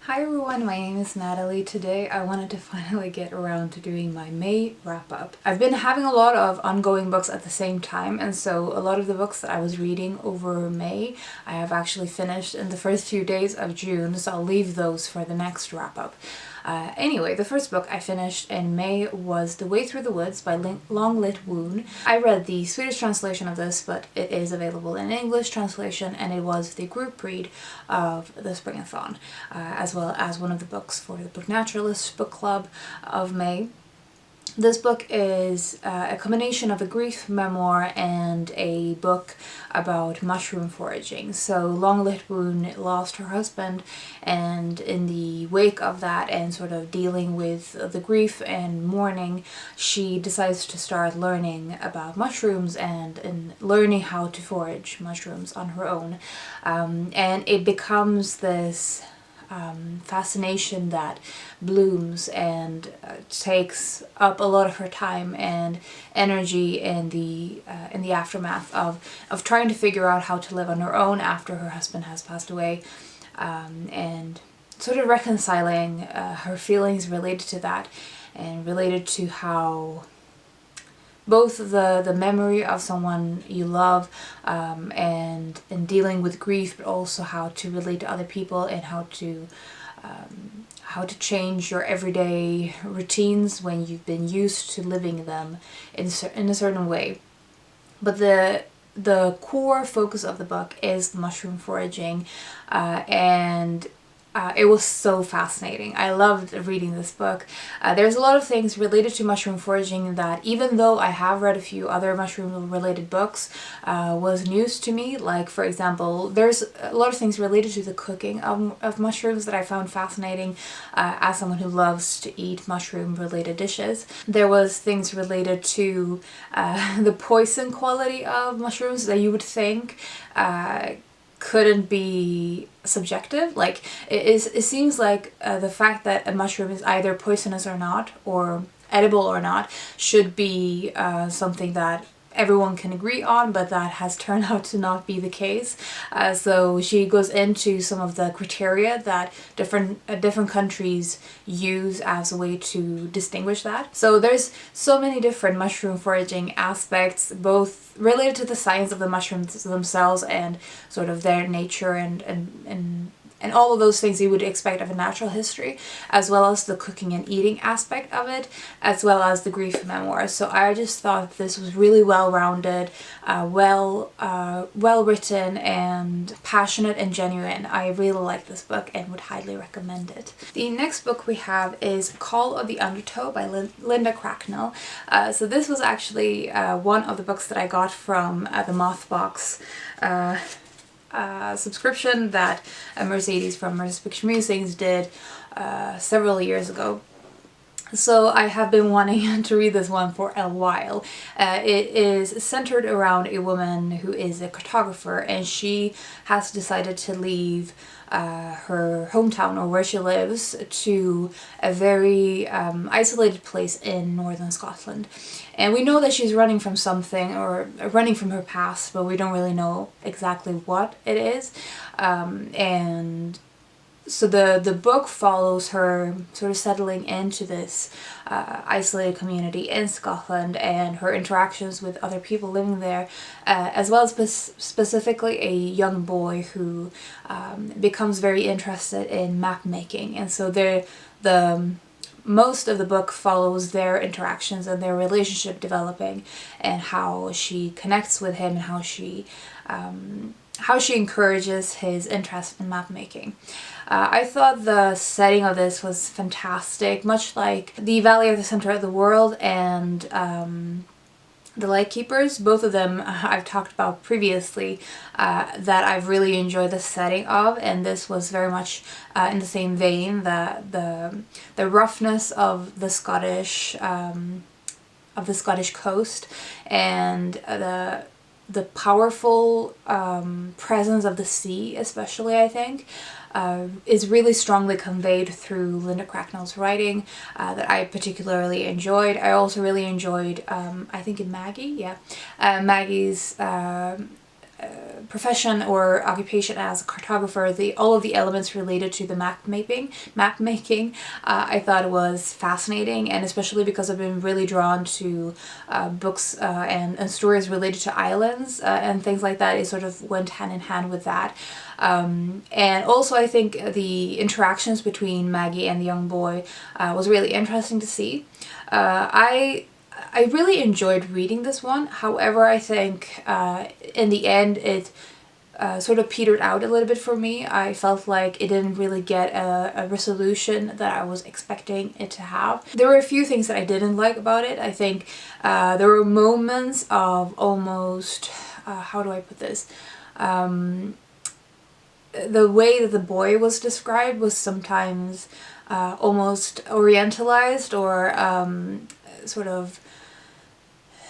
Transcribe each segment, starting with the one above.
Hi everyone, my name is Natalie. Today I wanted to finally get around to doing my May wrap-up. I've been having a lot of ongoing books at the same time, and so a lot of the books that I was reading over May I have actually finished in the first few days of June, so I'll leave those for the next wrap-up. Anyway, the first book I finished in May was The Way Through the Woods by Litt Woon. I read the Swedish translation of this, but it is available in English translation, and it was the group read of the Springathon, as well as one of the books for the Book Naturalist book club of May. This book is a combination of a grief memoir and a book about mushroom foraging. So Litt Woon lost her husband, and in the wake of that and sort of dealing with the grief and mourning, she decides to start learning about mushrooms and learning how to forage mushrooms on her own. And it becomes this fascination that blooms and takes up a lot of her time and energy in the aftermath of trying to figure out how to live on her own after her husband has passed away, and sort of reconciling her feelings related to that and related to how both the memory of someone you love and dealing with grief, but also how to relate to other people and how to change your everyday routines when you've been used to living them in a certain way. But the core focus of the book is the mushroom foraging, and it was so fascinating. I loved reading this book. There's a lot of things related to mushroom foraging that, even though I have read a few other mushroom related books, was news to me. Like, for example, there's a lot of things related to the cooking of mushrooms that I found fascinating as someone who loves to eat mushroom related dishes. There was things related to the poison quality of mushrooms that you would think couldn't be subjective. Like, it seems like the fact that a mushroom is either poisonous or not, or edible or not, should be something that everyone can agree on, but that has turned out to not be the case. So she goes into some of the criteria that different countries use as a way to distinguish that. So there's so many different mushroom foraging aspects, both related to the science of the mushrooms themselves and sort of their nature and all of those things you would expect of a natural history, as well as the cooking and eating aspect of it, as well as the grief memoir. So I just thought this was really well-rounded, well written, and passionate and genuine. I really like this book and would highly recommend it. The next book we have is Call of the Undertow by Linda Cracknell. So this was actually one of the books that I got from the Mothbox subscription that Mercedes from Mercedes Picture Musings did several years ago. So I have been wanting to read this one for a while. It is centered around a woman who is a cartographer, and she has decided to leave her hometown, or where she lives, to a very isolated place in northern Scotland. And we know that she's running from something, or running from her past, but we don't really know exactly what it is. And so the book follows her sort of settling into this isolated community in Scotland and her interactions with other people living there, as well as specifically a young boy who becomes very interested in map making. And so the most of the book follows their interactions and their relationship developing, and how she connects with him and how she encourages his interest in map making. I thought the setting of this was fantastic, much like The Valley of the Center of the World and The Lightkeepers. Both of them I've talked about previously, that I've really enjoyed the setting of, and this was very much in the same vein. The roughness of the Scottish coast, and the powerful presence of the sea, especially, I think, is really strongly conveyed through Linda Cracknell's writing, that I particularly enjoyed. I also really enjoyed, I think in Maggie, yeah, Maggie's profession or occupation as a cartographer, all of the elements related to the map making, I thought was fascinating, and especially because I've been really drawn to books and stories related to islands and things like that. It sort of went hand in hand with that. And also I think the interactions between Maggie and the young boy was really interesting to see. I really enjoyed reading this one. However, I think in the end it sort of petered out a little bit for me. I felt like it didn't really get a resolution that I was expecting it to have. There were a few things that I didn't like about it. I think there were moments of almost, how do I put this? The way that the boy was described was sometimes almost orientalized, or sort of,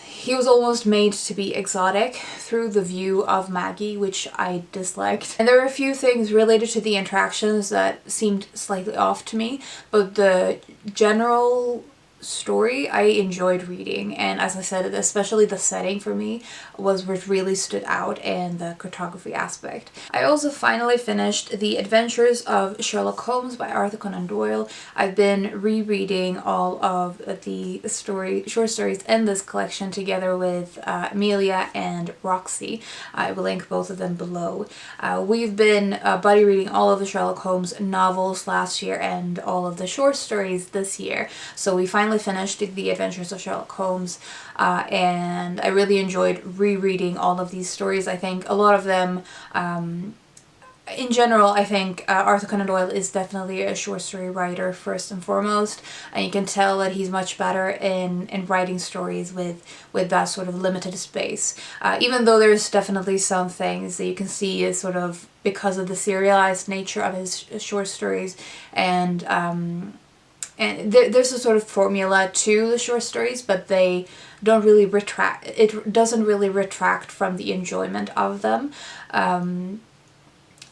he was almost made to be exotic through the view of Maggie, which I disliked. And there were a few things related to the interactions that seemed slightly off to me, but the general story I enjoyed reading, and as I said, especially the setting for me was what really stood out, and the cartography aspect. I also finally finished The Adventures of Sherlock Holmes by Arthur Conan Doyle. I've been rereading all of the short stories in this collection together with Amelia and Roxy. I will link both of them below. We've been buddy reading all of the Sherlock Holmes novels last year and all of the short stories this year, so we finally finished The Adventures of Sherlock Holmes, and I really enjoyed rereading all of these stories. I think a lot of them, in general, I think Arthur Conan Doyle is definitely a short story writer first and foremost, and you can tell that he's much better in writing stories with that sort of limited space. Even though there's definitely some things that you can see is sort of because of the serialized nature of his short stories, and there's a sort of formula to the short stories, but they don't really retract. It doesn't really retract from the enjoyment of them. I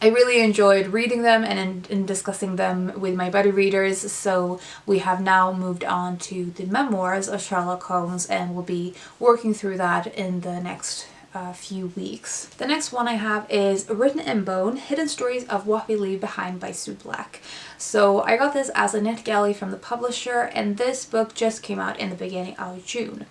really enjoyed reading them and in discussing them with my buddy readers, so we have now moved on to the memoirs of Sherlock Holmes, and we'll be working through that in the next few weeks. The next one I have is Written in Bone, Hidden Stories of What We Leave Behind by Sue Black. So I got this as a NetGalley from the publisher, and this book just came out in the beginning of June.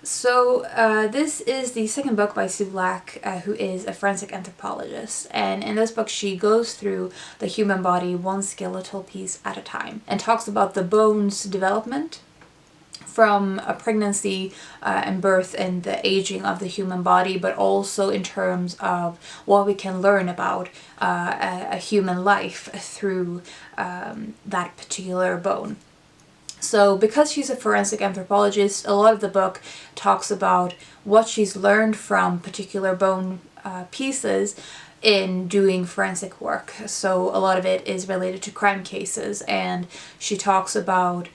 So this is the second book by Sue Black, who is a forensic anthropologist, and in this book she goes through the human body one skeletal piece at a time and talks about the bone's development from a pregnancy and birth and the aging of the human body, but also in terms of what we can learn about a human life through that particular bone. So because she's a forensic anthropologist, a lot of the book talks about what she's learned from particular bone pieces in doing forensic work. So a lot of it is related to crime cases, and she talks about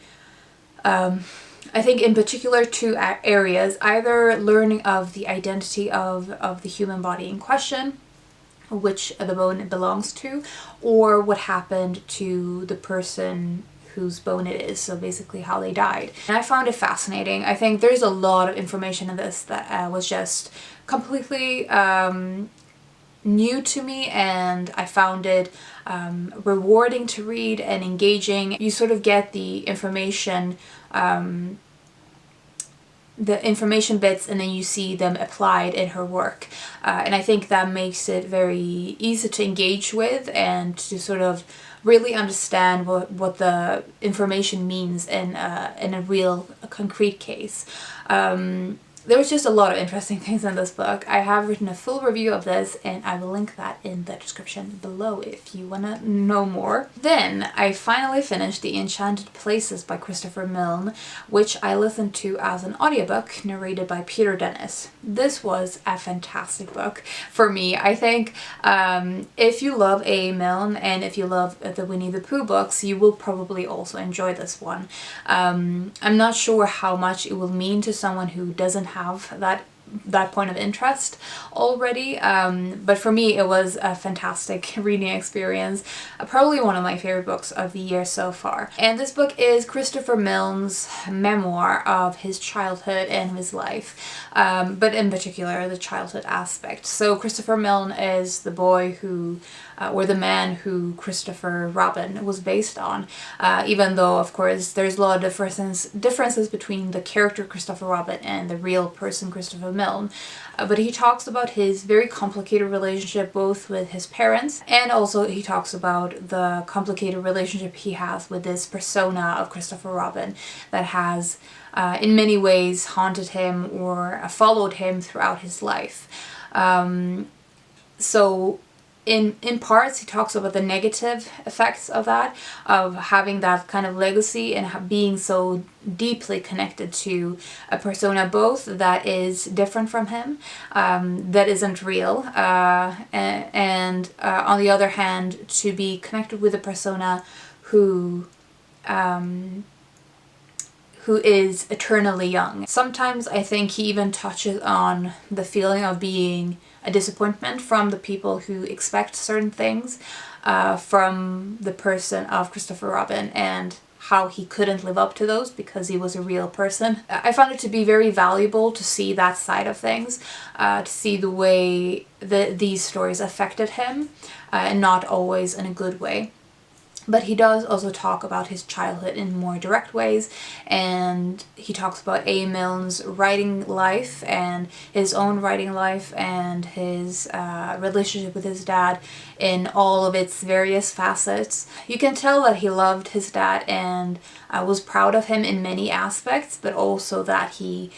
I think in particular two areas, either learning of the identity of the human body in question, which the bone belongs to, or what happened to the person whose bone it is, so basically how they died. And I found it fascinating. I think there's a lot of information in this that was just completely new to me, and I found it rewarding to read and engaging. You sort of get the information bits, and then you see them applied in her work, and I think that makes it very easy to engage with and to sort of really understand what the information means in a real concrete case. There was just a lot of interesting things in this book. I have written a full review of this, and I will link that in the description below if you want to know more. Then I finally finished The Enchanted Places by Christopher Milne, which I listened to as an audiobook narrated by Peter Dennis. This was a fantastic book for me. I think if you love A. Milne and if you love the Winnie the Pooh books, you will probably also enjoy this one. I'm not sure how much it will mean to someone who doesn't have that that point of interest already. But for me, it was a fantastic reading experience. Probably one of my favorite books of the year so far. And this book is Christopher Milne's memoir of his childhood and his life, but in particular the childhood aspect. So Christopher Milne is the boy who, or the man who Christopher Robin was based on, even though of course there's a lot of differences between the character Christopher Robin and the real person Christopher Milne. But he talks about his very complicated relationship both with his parents, and also he talks about the complicated relationship he has with this persona of Christopher Robin that has in many ways haunted him or followed him throughout his life. So in parts he talks about the negative effects of that, of having that kind of legacy and being so deeply connected to a persona both that is different from him, that isn't real, and on the other hand to be connected with a persona who is eternally young. Sometimes I think he even touches on the feeling of being a disappointment from the people who expect certain things from the person of Christopher Robin, and how he couldn't live up to those because he was a real person. I found it to be very valuable to see that side of things, to see the way that these stories affected him, and not always in a good way. But he does also talk about his childhood in more direct ways, and he talks about A. Milne's writing life and his own writing life and his relationship with his dad in all of its various facets. You can tell that he loved his dad and was proud of him in many aspects, but also that he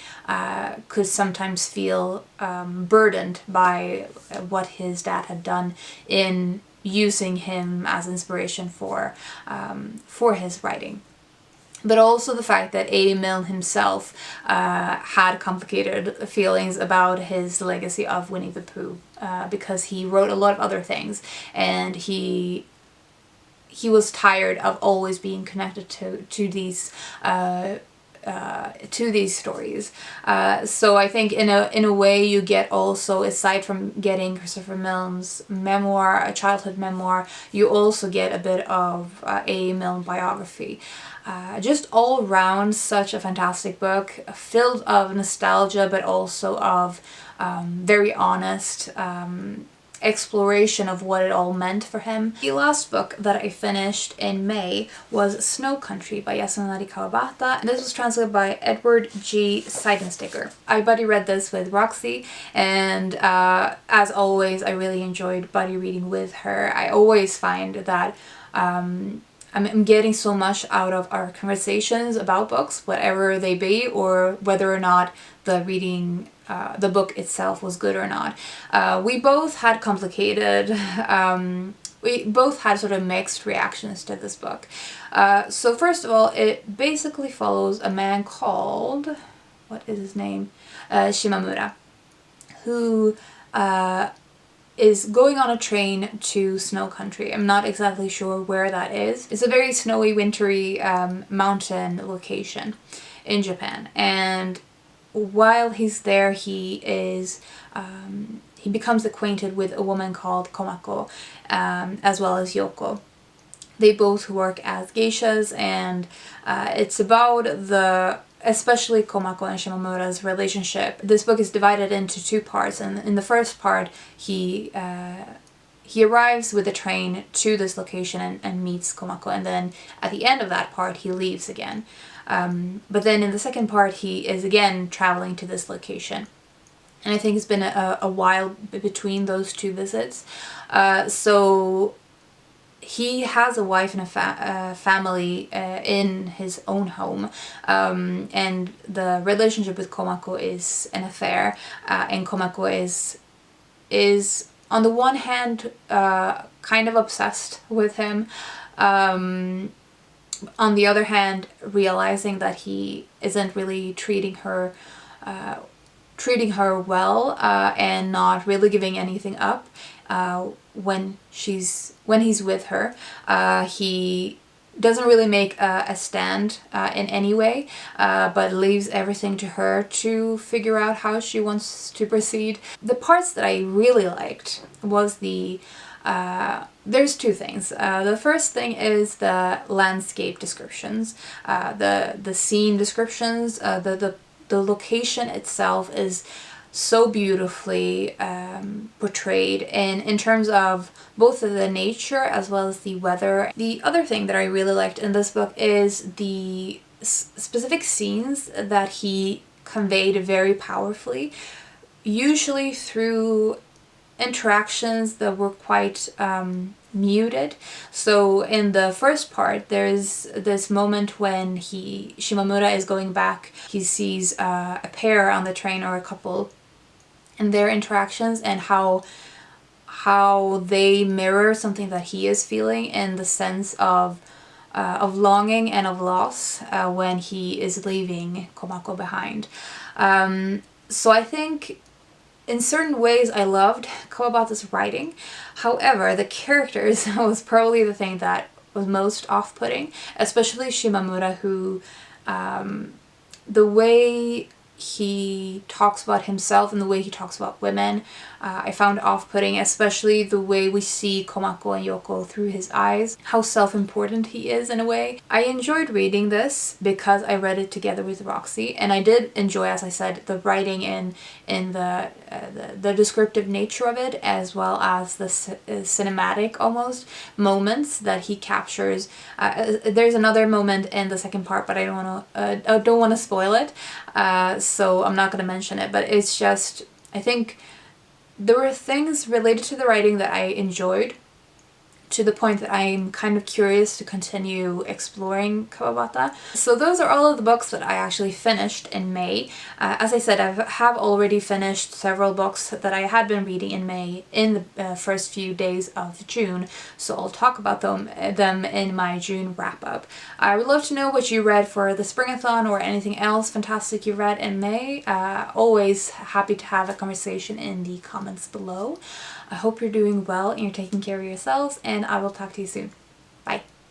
could sometimes feel burdened by what his dad had done in using him as inspiration for his writing. But also the fact that A. Milne himself had complicated feelings about his legacy of Winnie the Pooh, because he wrote a lot of other things, and he was tired of always being connected to these stories. So I think in a way you get also, aside from getting Christopher Milne's memoir, a childhood memoir, you also get a bit of A. Milne biography. Just all round such a fantastic book, filled of nostalgia but also of very honest exploration of what it all meant for him. The last book that I finished in May was Snow Country by Yasunari Kawabata, and this was translated by Edward G. Seidensticker. I buddy read this with Roxy, and as always I really enjoyed buddy reading with her. I always find that I'm getting so much out of our conversations about books, whatever they be, or whether or not the reading, the book itself was good or not. We both had we both had sort of mixed reactions to this book. So first of all, it basically follows a man called, what is his name? Shimamura, who is going on a train to Snow Country. I'm not exactly sure where that is. It's a very snowy, wintry mountain location in Japan. And while he's there, he becomes acquainted with a woman called Komako, as well as Yoko. They both work as geishas, and it's about especially Komako and Shimamura's relationship. This book is divided into two parts, and in the first part he arrives with a train to this location and meets Komako, and then at the end of that part he leaves again. But then in the second part he is again traveling to this location. And I think it's been a while between those two visits. So he has a wife and a family in his own home, and the relationship with Komako is an affair, and Komako is on the one hand kind of obsessed with him, on the other hand realizing that he isn't really treating her well, and not really giving anything up when he's with her. He doesn't really make a stand in any way, but leaves everything to her to figure out how she wants to proceed. The parts that I really liked was there's two things. The first thing is the landscape descriptions, the scene descriptions, the location itself is so beautifully portrayed in terms of both of the nature as well as the weather. The other thing that I really liked in this book is the specific scenes that he conveyed very powerfully, usually through interactions that were quite muted. So in the first part, there's this moment when Shimamura is going back. He sees a pair on the train, or a couple, and their interactions, and how they mirror something that he is feeling, in the sense of longing and of loss when he is leaving Komako behind. So I think in certain ways I loved Kawabata's writing. However, the characters was probably the thing that was most off-putting, especially Shimamura, who the way he talks about himself and the way he talks about women, I found off-putting, especially the way we see Komako and Yoko through his eyes, how self-important he is in a way. I enjoyed reading this because I read it together with Roxy, and I did enjoy, as I said, the writing and the descriptive nature of it, as well as the cinematic almost moments that he captures. There's another moment in the second part, but I don't want to spoil it, so I'm not going to mention it. But it's just, I think there were things related to the writing that I enjoyed, to the point that I'm kind of curious to continue exploring Kawabata. So those are all of the books that I actually finished in May. As I said, I have already finished several books that I had been reading in May in the first few days of June, so I'll talk about them in my June wrap-up. I would love to know what you read for the Springathon, or anything else fantastic you read in May. Always happy to have a conversation in the comments below. I hope you're doing well and you're taking care of yourselves, and I will talk to you soon. Bye.